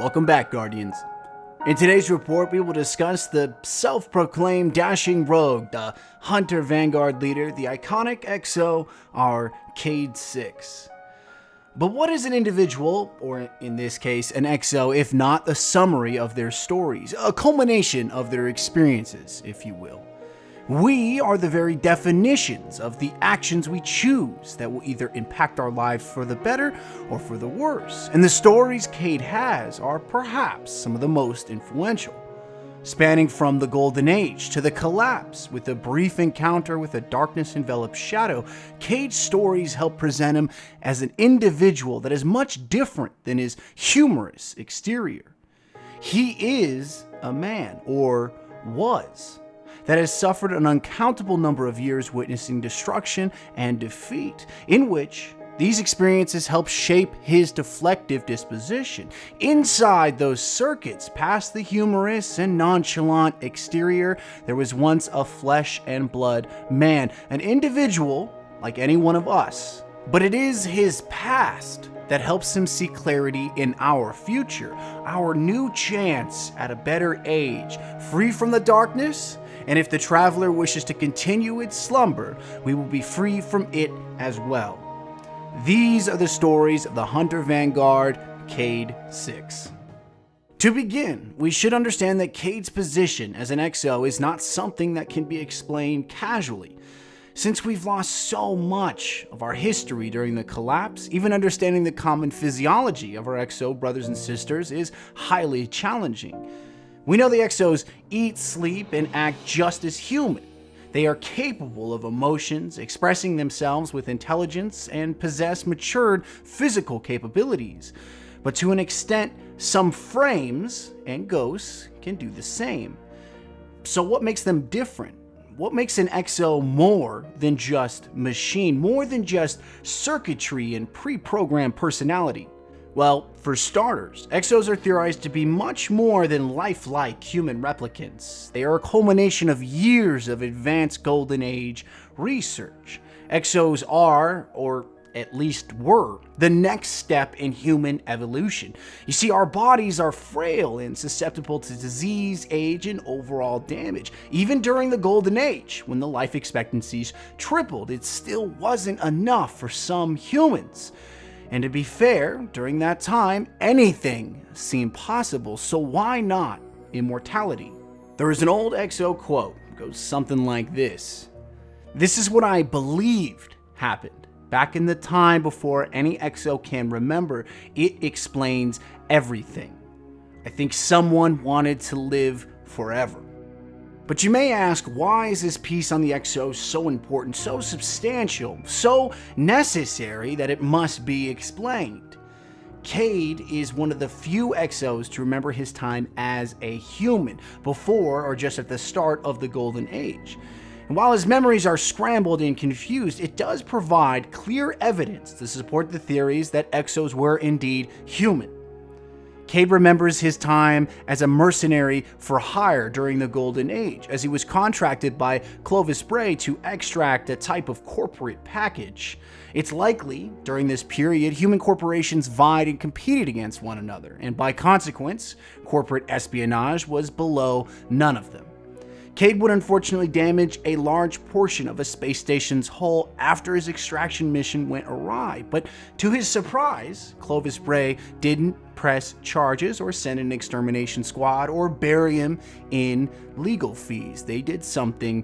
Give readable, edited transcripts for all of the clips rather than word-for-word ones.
Welcome back, Guardians. In today's report, we will discuss the self-proclaimed dashing rogue, the Hunter Vanguard leader, the iconic XO, our Cayde-6. But what is an individual, or in this case, an XO, if not a summary of their stories, a culmination of their experiences, if you will? We are the very definitions of the actions we choose that will either impact our lives for the better or for the worse. And the stories Cayde has are perhaps some of the most influential. Spanning from the Golden Age to the collapse with a brief encounter with a darkness-enveloped shadow, Cayde's stories help present him as an individual that is much different than his humorous exterior. He is a man, or was, that has suffered an uncountable number of years witnessing destruction and defeat, in which these experiences help shape his deflective disposition. Inside those circuits, past the humorous and nonchalant exterior, there was once a flesh and blood man, an individual like any one of us. But it is his past that helps him see clarity in our future, our new chance at a better age, free from the darkness. And if the traveler wishes to continue its slumber, we will be free from it as well. These are the stories of the Hunter Vanguard, Cayde-6. To begin, we should understand that Cayde's position as an XO is not something that can be explained casually. Since we've lost so much of our history during the collapse, even understanding the common physiology of our XO brothers and sisters is highly challenging. We know the XOs eat, sleep, and act just as human. They are capable of emotions, expressing themselves with intelligence, and possess matured physical capabilities. But to an extent, some frames and ghosts can do the same. So what makes them different? What makes an XO more than just machine, more than just circuitry and pre-programmed personality? Well, for starters, XOs are theorized to be much more than lifelike human replicants. They are a culmination of years of advanced Golden Age research. XOs are, or at least were, the next step in human evolution. You see, our bodies are frail and susceptible to disease, age, and overall damage. Even during the Golden Age, when the life expectancies tripled, it still wasn't enough for some humans. And to be fair, during that time, anything seemed possible, so why not immortality? There is an old XO quote, it goes something like this. "This is what I believed happened. Back in the time before any XO can remember, it explains everything. I think someone wanted to live forever." But you may ask, why is this piece on the XO so important, so substantial, so necessary that it must be explained? Cayde is one of the few XOs to remember his time as a human, before or just at the start of the Golden Age. And while his memories are scrambled and confused, it does provide clear evidence to support the theories that XOs were indeed human. Cayde remembers his time as a mercenary for hire during the Golden Age, as he was contracted by Clovis Bray to extract a type of corporate package. It's likely, during this period, human corporations vied and competed against one another, and by consequence, corporate espionage was below none of them. Cayde would unfortunately damage a large portion of a space station's hull after his extraction mission went awry, but to his surprise, Clovis Bray didn't press charges or send an extermination squad or bury him in legal fees. They did something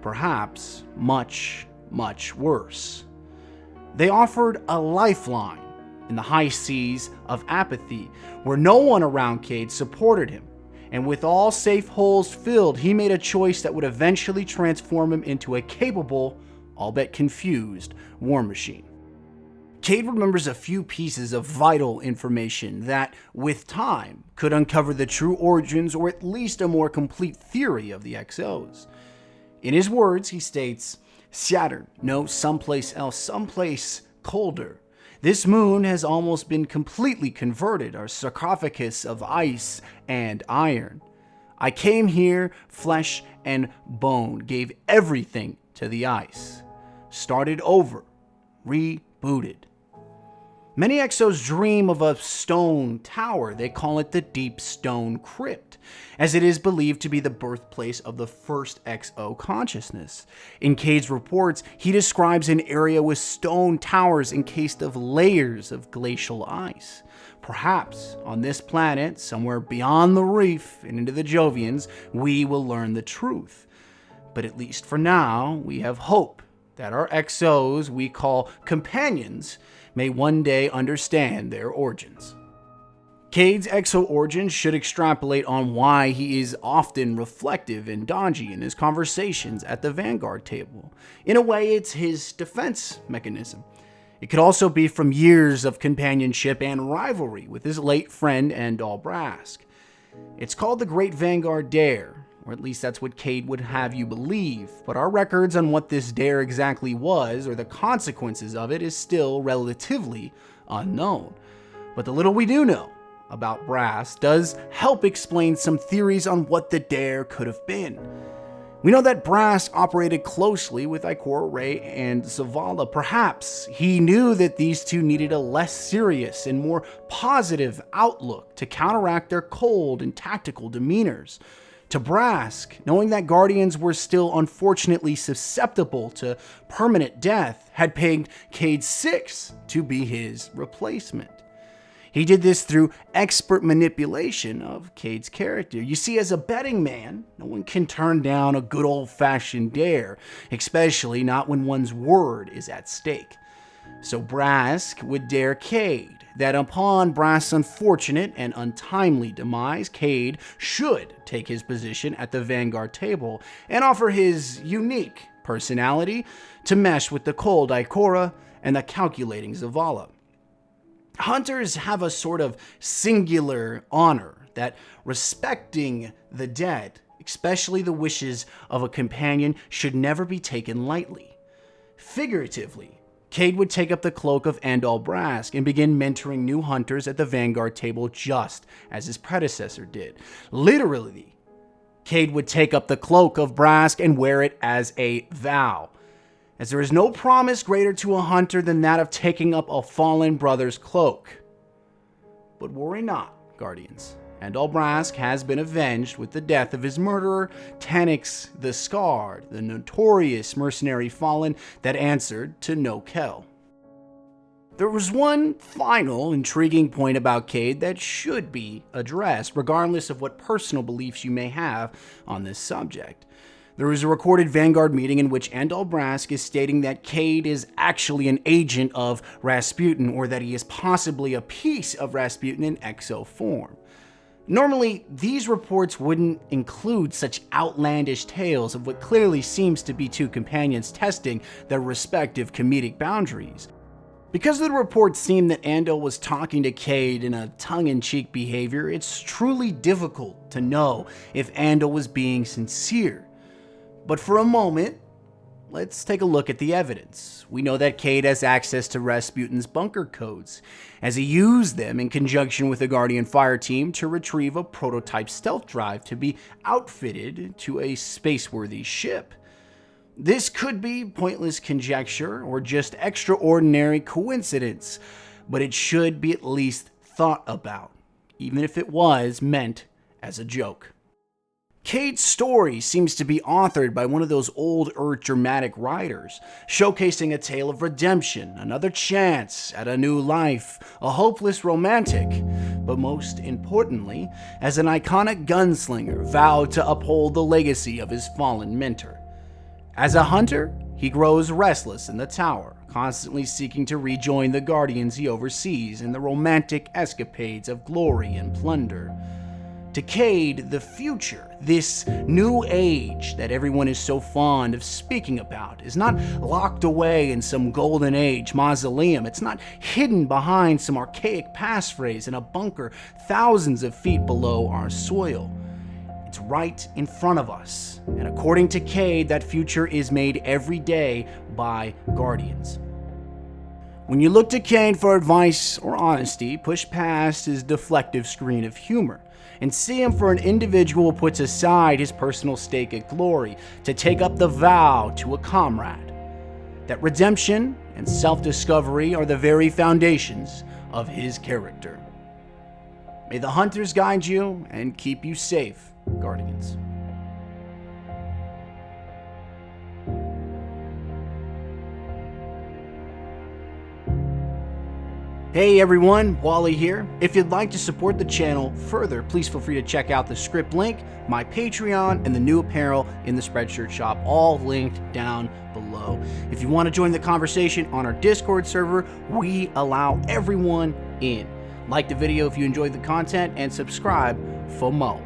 perhaps much, much worse. They offered a lifeline in the high seas of apathy, where no one around Cayde supported him. And with all safe holes filled, he made a choice that would eventually transform him into a capable, albeit confused, war machine. Cayde remembers a few pieces of vital information that, with time, could uncover the true origins or at least a more complete theory of the XOs. In his words, he states, "Saturn, no, someplace else, someplace colder. This moon has almost been completely converted, our sarcophagus of ice and iron. I came here, flesh and bone, gave everything to the ice. Started over, rebooted." Many Exos dream of a stone tower. They call it the Deep Stone Crypt, as it is believed to be the birthplace of the first Exo consciousness. In Cayde's reports, he describes an area with stone towers encased of layers of glacial ice. Perhaps on this planet, somewhere beyond the reef and into the Jovians, we will learn the truth. But at least for now, we have hope that our Exos we call companions may one day understand their origins. Cayde's Exo origins should extrapolate on why he is often reflective and dodgy in his conversations at the Vanguard table. In a way, it's his defense mechanism. It could also be from years of companionship and rivalry with his late friend Endal-Brask. It's called the Great Vanguard Dare, or at least that's what Cayde would have you believe, but our records on what this dare exactly was or the consequences of it is still relatively unknown. But the little we do know about Brass does help explain some theories on what the dare could have been. We know that Brass operated closely with Ikora Rey and Zavala. Perhaps he knew that these two needed a less serious and more positive outlook to counteract their cold and tactical demeanors. To Brask, knowing that Guardians were still unfortunately susceptible to permanent death, had pegged Cayde-6 to be his replacement. He did this through expert manipulation of Cayde's character. You see, as a betting man, no one can turn down a good old-fashioned dare, especially not when one's word is at stake. So Brask would dare Cayde that upon Brask's unfortunate and untimely demise, Cayde should take his position at the Vanguard table and offer his unique personality to mesh with the cold Ikora and the calculating Zavala. Hunters have a sort of singular honor that respecting the dead, especially the wishes of a companion, should never be taken lightly. Figuratively, Cayde would take up the cloak of Endal-Brask and begin mentoring new hunters at the Vanguard table just as his predecessor did. Literally, Cayde would take up the cloak of Brask and wear it as a vow, as there is no promise greater to a hunter than that of taking up a fallen brother's cloak. But worry not, Guardians. Endal-Brask has been avenged with the death of his murderer, Taniks the Scarred, the notorious mercenary Fallen that answered to No Kell. There was one final intriguing point about Cayde that should be addressed, regardless of what personal beliefs you may have on this subject. There was a recorded Vanguard meeting in which Endal-Brask is stating that Cayde is actually an agent of Rasputin, or that he is possibly a piece of Rasputin in Exo form. Normally, these reports wouldn't include such outlandish tales of what clearly seems to be two companions testing their respective comedic boundaries. Because the reports seem that Andal was talking to Cayde in a tongue-in-cheek behavior, it's truly difficult to know if Andal was being sincere. But for a moment, let's take a look at the evidence. We know that Cayde has access to Rasputin's bunker codes, as he used them in conjunction with the Guardian fire team to retrieve a prototype stealth drive to be outfitted to a space-worthy ship. This could be pointless conjecture or just extraordinary coincidence, but it should be at least thought about, even if it was meant as a joke. Cayde's story seems to be authored by one of those old Earth dramatic writers, showcasing a tale of redemption, another chance at a new life, a hopeless romantic, but most importantly, as an iconic gunslinger vowed to uphold the legacy of his fallen mentor. As a hunter, he grows restless in the tower, constantly seeking to rejoin the Guardians he oversees in the romantic escapades of glory and plunder. To Cayde, the future, this new age that everyone is so fond of speaking about, is not locked away in some golden age mausoleum. It's not hidden behind some archaic passphrase in a bunker thousands of feet below our soil. It's right in front of us, and according to Cayde, that future is made every day by Guardians. When you look to Cayde for advice or honesty, push past his deflective screen of humor and see him for an individual who puts aside his personal stake at glory to take up the vow to a comrade. that redemption and self-discovery are the very foundations of his character. May the hunters guide you and keep you safe, Guardians. Hey everyone, Wally here. If you'd like to support the channel further, please feel free to check out the script link, my Patreon, and the new apparel in the Spreadshirt shop, all linked down below. If you want to join the conversation on our Discord server, we allow everyone in. Like the video if you enjoyed the content, and subscribe for more.